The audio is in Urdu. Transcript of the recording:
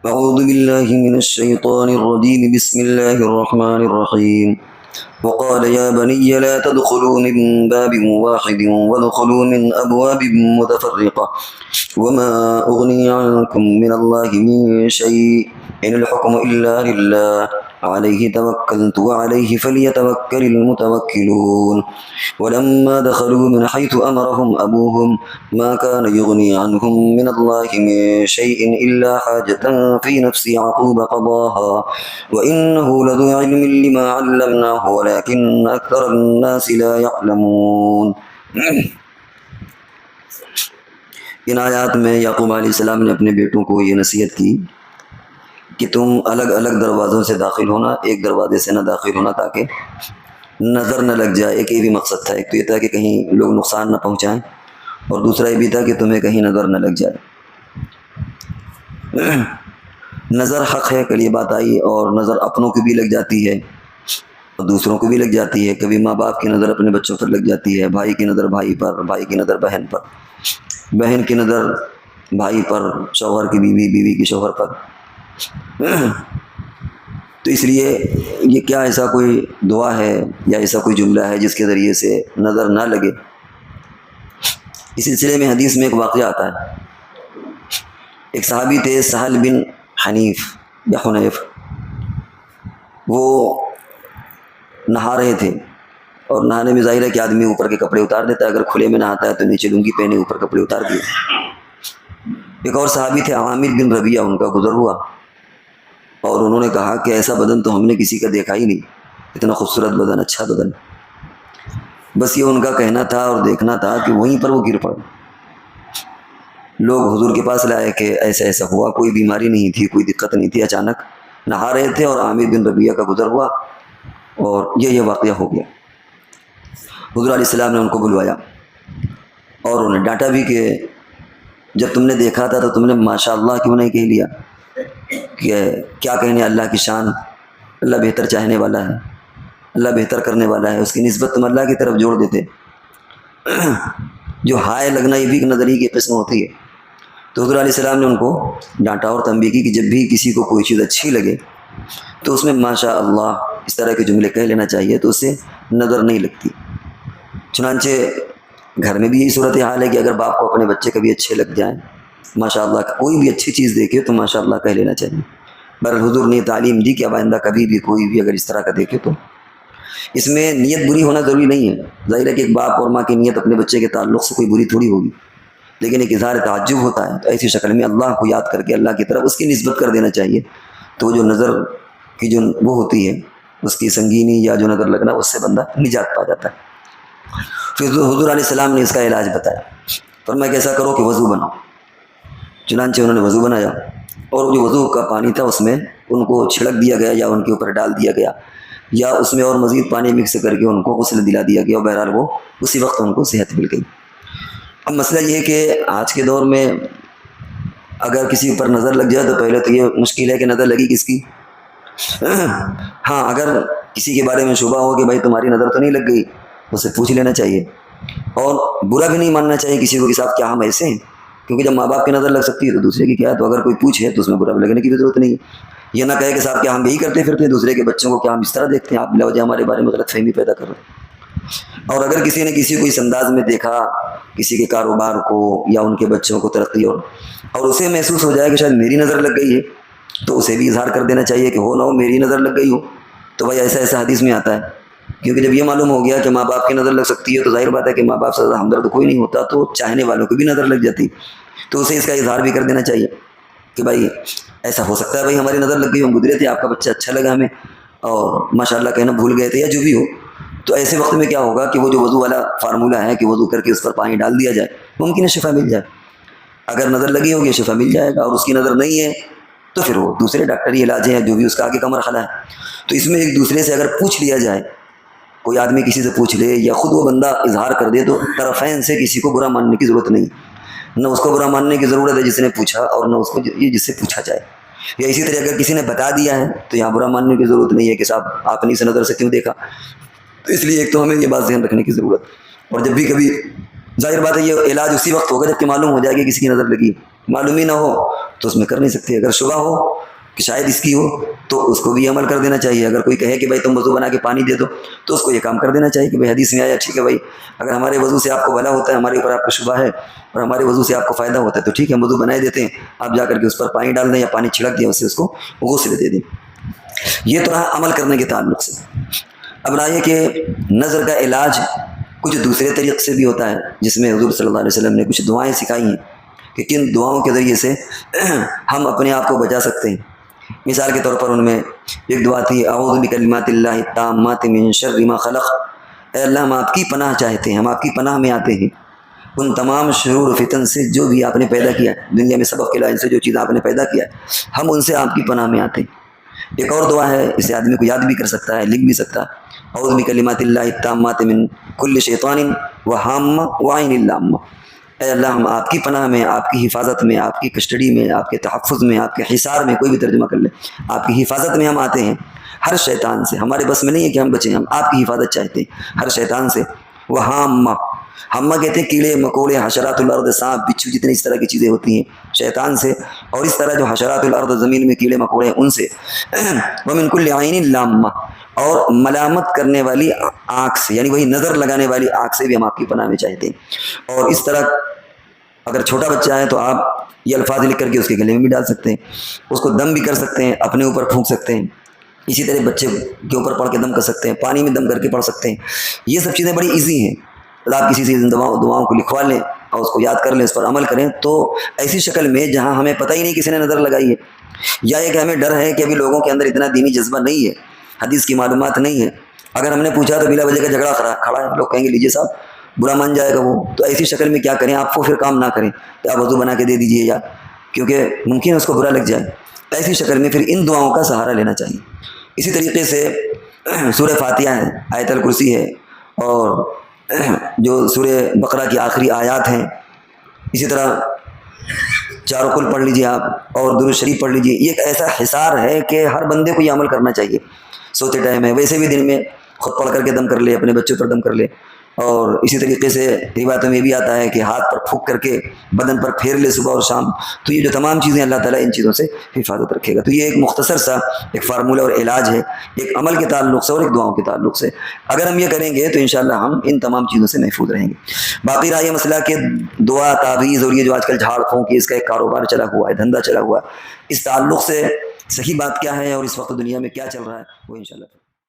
أعوذ بالله من الشيطان الرجيم. بسم الله الرحمن الرحيم. وقال يا بني لا تدخلوا من باب واحد وادخلوا من أبواب متفرقة وما أغني عنكم من الله من شيء إن الحكم إلا لله عليه توكلت وعليه فليتوكل المتوكلون. ولما دخلوا من حيث أمرهم أبوهم ما كان يغني عنهم من الله من شيء إلا حاجة في نفس يعقوب قضاها وإنه لذو علم لما علمناه ولكن أكثر الناس لا يعلمون. ان آیات میں یعقوب علیہ السلام نے اپنے بیٹوں کو یہ نصیحت کی کہ تم الگ الگ دروازوں سے داخل ہونا، ایک دروازے سے نہ داخل ہونا تاکہ نظر نہ لگ جائے. ایک یہ بھی مقصد تھا، ایک تو یہ تھا کہ کہیں لوگ نقصان نہ پہنچائیں، اور دوسرا یہ بھی تھا کہ تمہیں کہیں نظر نہ لگ جائے. نظر حق ہے، کل یہ بات آئی، اور نظر اپنوں کی بھی لگ جاتی ہے اور دوسروں کو بھی لگ جاتی ہے. کبھی ماں باپ کی نظر اپنے بچوں پر لگ جاتی ہے، بھائی کی نظر بھائی پر، بھائی کی نظر بہن پر، بہن کی نظر بھائی پر، شوہر کی بیوی، بیوی کی شوہر پر. تو اس لیے یہ کیا ایسا کوئی دعا ہے یا ایسا کوئی جملہ ہے جس کے ذریعے سے نظر نہ لگے؟ اس سلسلے میں حدیث میں ایک واقعہ آتا ہے. ایک صحابی تھے سہل بن حنیف یا حنیف، وہ نہا رہے تھے، اور نہانے میں ظاہر ہے کہ آدمی اوپر کے کپڑے اتار دیتا ہے، اگر کھلے میں نہاتا ہے تو نیچے لنگی پہنے اوپر کپڑے اتار دیے. ایک اور صحابی تھے عامر بن ربیعہ، ان کا گزر ہوا، اور انہوں نے کہا کہ ایسا بدن تو ہم نے کسی کا دیکھا ہی نہیں، اتنا خوبصورت بدن، اچھا بدن. بس یہ ان کا کہنا تھا اور دیکھنا تھا کہ وہیں پر وہ گر پڑے. لوگ حضور کے پاس لائے کہ ایسا ایسا ہوا، کوئی بیماری نہیں تھی، کوئی دقت نہیں تھی، اچانک نہا رہے تھے اور عامر بن ربیعہ کا گزر ہوا اور یہ واقعہ ہو گیا. حضور علیہ السلام نے ان کو بلوایا اور انہیں ڈانٹا بھی کہ جب تم نے دیکھا تھا تو تم نے ماشاء اللہ کیوں نہیں کہہ لیا؟ کہ کیا کہنے اللہ کی شان، اللہ بہتر چاہنے والا ہے، اللہ بہتر کرنے والا ہے، اس کی نسبت تم اللہ کی طرف جوڑ دیتے. جو ہائے لگنا یہ بھی ایک نظری کی قسم ہوتی ہے. تو حضور علیہ السلام نے ان کو ڈانٹا اور تنبیہ کی کہ جب بھی کسی کو کوئی چیز اچھی لگے تو اس میں ماشاء اللہ اس طرح کے جملے کہہ لینا چاہیے، تو اس سے نظر نہیں لگتی. چنانچہ گھر میں بھی یہی صورتحال ہے کہ اگر باپ کو اپنے بچے کبھی اچھے لگ جائیں، ماشاء اللہ کوئی بھی اچھی چیز دیکھے تو ماشاء اللہ کہہ لینا چاہیے. بہرحال حضور نے تعلیم دی کہ اب آئندہ کبھی بھی کوئی بھی اگر اس طرح کا دیکھے تو اس میں نیت بری ہونا ضروری نہیں ہے. ظاہر ہے کہ ایک باپ اور ماں کی نیت اپنے بچے کے تعلق سے کوئی بری تھوڑی ہوگی، لیکن ایک اظہار تعجب ہوتا ہے، تو ایسی شکل میں اللہ کو یاد کر کے اللہ کی طرف اس کی نسبت کر دینا چاہیے. تو جو نظر کی جو وہ ہوتی ہے اس کی سنگینی یا جو نظر لگنا، اس سے بندہ نجات پا جاتا ہے. پھر حضور علیہ السلام نے اس کا علاج بتایا، فرمایا کہ ایسا کرو کہ وضو بناؤ. چنانچہ انہوں نے وضو بنایا، اور جو وضو کا پانی تھا اس میں ان کو چھڑک دیا گیا یا ان کے اوپر ڈال دیا گیا، یا اس میں اور مزید پانی مکس کر کے ان کو غسل دلا دیا گیا، اور بہرحال وہ اسی وقت ان کو صحت مل گئی. اب مسئلہ یہ ہے کہ آج کے دور میں اگر کسی پر نظر لگ جائے تو پہلے تو یہ مشکل ہے کہ نظر لگی کس کی. ہاں اگر کسی کے بارے میں شبہ ہو کہ بھائی تمہاری نظر تو نہیں لگ گئی، اسے پوچھ لینا چاہیے، اور برا بھی نہیں ماننا چاہیے کسی کو کہ صاحب کیا ہم ایسے ہیں، کیونکہ جب ماں باپ کی نظر لگ سکتی ہے تو دوسرے کی کیا ہے. تو اگر کوئی پوچھے تو اس میں برا لگنے کی بھی ضرورت نہیں ہے. یہ نہ کہے کہ صاحب کیا ہم یہی کرتے پھرتے ہیں، دوسرے کے بچوں کو کیا ہم اس طرح دیکھتے ہیں، آپ بلا وجہ ہمارے بارے میں غلط فہمی پیدا کر رہے ہیں. اور اگر کسی نے کسی کو اس انداز میں دیکھا، کسی کے کاروبار کو یا ان کے بچوں کو ترقی اور اسے محسوس ہو جائے کہ شاید میری نظر لگ گئی ہے، تو اسے بھی اظہار کر دینا چاہیے کہ ہو نہ ہو میری نظر لگ گئی ہو. تو بھائی ایسا ایسا حدیث میں آتا ہے، کیونکہ جب یہ معلوم ہو گیا کہ ماں باپ کی نظر لگ سکتی ہے تو ظاہر بات ہے کہ ماں باپ سے زیادہ ہمدرد کوئی نہیں ہوتا، تو چاہنے والوں کو بھی نظر لگ جاتی. تو اسے اس کا اظہار بھی کر دینا چاہیے کہ بھائی ایسا ہو سکتا ہے، بھائی ہماری نظر لگ گئی، ہم گزرے تھے، آپ کا بچہ اچھا لگا ہمیں، اور ماشاء اللہ کہنا بھول گئے تھے یا جو بھی ہو. تو ایسے وقت میں کیا ہوگا کہ وہ جو وضو والا فارمولہ ہے کہ وضو کر کے اس پر پانی ڈال دیا جائے، ممکن ہے شفا مل جائے. اگر نظر لگی ہوگی شفا مل جائے گا، اور اس کی نظر نہیں ہے تو پھر وہ دوسرے ڈاکٹری علاج ہیں جو بھی اس کا آگے کا مرحلہ ہے. تو اس میں ایک دوسرے سے اگر پوچھ لیا جائے، کوئی آدمی کسی سے پوچھ لے یا خود وہ بندہ اظہار کر دے، تو طرفین سے کسی کو برا ماننے کی ضرورت نہیں. نہ اس کو برا ماننے کی ضرورت ہے جس نے پوچھا، اور نہ اس کو یہ جس سے پوچھا جائے. یا اسی طرح اگر کسی نے بتا دیا ہے تو یہاں برا ماننے کی ضرورت نہیں ہے کہ صاحب آپ نے اس نظر سے کیوں دیکھا. تو اس لیے ایک تو ہمیں یہ بات ذہن رکھنے کی ضرورت. اور جب بھی کبھی ظاہر بات ہے یہ علاج اسی وقت ہوگا جب کہ معلوم ہو جائے کہ کسی کی نظر لگی. معلوم ہی نہ ہو تو اس میں کر نہیں سکتے. اگر شبہ ہو کہ شاید اس کی ہو تو اس کو بھی عمل کر دینا چاہیے. اگر کوئی کہے کہ بھائی تم وضو بنا کے پانی دے دو تو اس کو یہ کام کر دینا چاہیے کہ بھائی حدیث میں آیا ٹھیک ہے بھائی اگر ہمارے وضو سے آپ کو بھلا ہوتا ہے, ہمارے اوپر آپ کو شبہ ہے اور ہمارے وضو سے آپ کو فائدہ ہوتا ہے تو ٹھیک ہے وضو بنائے دیتے ہیں, آپ جا کر کے اس پر پانی ڈال دیں یا پانی چھڑک دیں, اس سے اس کو غسل دے دیں. یہ تو رہا عمل کرنے کے تعلق سے. اب رہا یہ کہ نظر کا علاج کچھ دوسرے طریقے سے بھی ہوتا ہے, جس میں حضور صلی اللہ علیہ وسلم نے کچھ دعائیں سکھائی ہیں کہ کن دعاؤں کے ذریعے سے ہم اپنے آپ کو بچا سکتے ہیں. مثال کے طور پر ان میں ایک دعا تھی اعوذ بکلمات اللہ التامات من شر ما خلق. اے اللہ ہم آپ کی پناہ چاہتے ہیں, ہم آپ کی پناہ میں آتے ہیں ان تمام شرور و فتن سے جو بھی آپ نے پیدا کیا ہے دنیا میں سبق کے لائن سے جو چیز آپ نے پیدا کیا ہے ہم ان سے آپ کی پناہ میں آتے ہیں. ایک اور دعا ہے, اسے آدمی کو یاد بھی کر سکتا ہے, لکھ بھی سکتا ہے. اعوذ بکلمات اللہ التامات من کل شیطان وہامہ وعین اللامہ. اے اللہ ہم آپ کی پناہ میں, آپ کی حفاظت میں, آپ کی کسٹڈی میں, آپ کے تحفظ میں, آپ کے حصار میں, کوئی بھی ترجمہ کر لے, آپ کی حفاظت میں ہم آتے ہیں ہر شیطان سے. ہمارے بس میں نہیں ہے کہ ہم بچیں, ہم آپ کی حفاظت چاہتے ہیں ہر شیطان سے. وہامہ, ہمہ کہتے ہیں کیڑے مکوڑے حشرات الارض, سانپ بچھو جتنی اس طرح کی چیزیں ہوتی ہیں شیطان سے, اور اس طرح جو حشرات الارض زمین میں کیڑے مکوڑے ہیں ان سے. ومن کل عین لامہ, اور ملامت کرنے والی آنکھ سے, یعنی وہی نظر لگانے والی آنکھ سے بھی ہم آپ کی پناہ میں چاہتے ہیں. اور اس طرح اگر چھوٹا بچہ ہے تو آپ یہ الفاظ لکھ کر کے اس کے گلے میں بھی ڈال سکتے ہیں, اس کو دم بھی کر سکتے ہیں, اپنے اوپر پھونک سکتے ہیں, اسی طرح بچے کے اوپر پڑھ کے دم کر سکتے ہیں, پانی میں دم کر کے پڑھ سکتے ہیں. یہ سب چیزیں بڑی ایزی ہیں. آپ کسی سے دعاؤں کو لکھوا لیں اور اس کو یاد کر لیں, اس پر عمل کریں تو ایسی شکل میں جہاں ہمیں پتہ ہی نہیں کسی نے نظر لگائی ہے, یا یہ کہ ہمیں ڈر ہے کہ ابھی لوگوں کے اندر اتنا دینی جذبہ نہیں ہے, حدیث کی معلومات نہیں ہے. اگر ہم نے پوچھا تو بلا وجہ کا جھگڑا کھڑا ہے, لوگ کہیں گے لیجیے صاحب برا مان جائے گا وہ, تو ایسی شکل میں کیا کریں, آپ کو پھر کام نہ کریں کہ آپ وضو بنا کے دے دیجئے, یا کیونکہ ممکن ہے اس کو برا لگ جائے. ایسی شکل میں پھر ان دعاؤں کا سہارا لینا چاہیے. اسی طریقے سے سورہ فاتحہ ہے, آیت الکرسی ہے, اور جو سورہ بقرہ کی آخری آیات ہیں, اسی طرح چاروں کل پڑھ لیجئے آپ, اور درود شریف پڑھ لیجئے. یہ ایک ایسا حصار ہے کہ ہر بندے کو یہ عمل کرنا چاہیے سوتے ٹائم ہے. ویسے بھی دن میں خود پڑھ کر کے دم کر لے, اپنے بچوں پر دم کر لے. اور اسی طریقے سے روایتوں میں بھی آتا ہے کہ ہاتھ پر پھونک کر کے بدن پر پھیر لے صبح اور شام. تو یہ جو تمام چیزیں اللہ تعالیٰ ان چیزوں سے حفاظت رکھے گا. تو یہ ایک مختصر سا ایک فارمولہ اور علاج ہے, ایک عمل کے تعلق سے اور ایک دعاؤں کے تعلق سے. اگر ہم یہ کریں گے تو انشاءاللہ ہم ان تمام چیزوں سے محفوظ رہیں گے. باقی رہا یہ مسئلہ کہ دعا تعویذ اور یہ جو آج کل جھاڑ پھونک اس کا ایک کاروبار چلا ہوا ہے, دھندا چلا ہوا ہے, اس تعلق سے صحیح بات کیا ہے اور اس وقت دنیا میں کیا چل رہا ہے وہ انشاءاللہ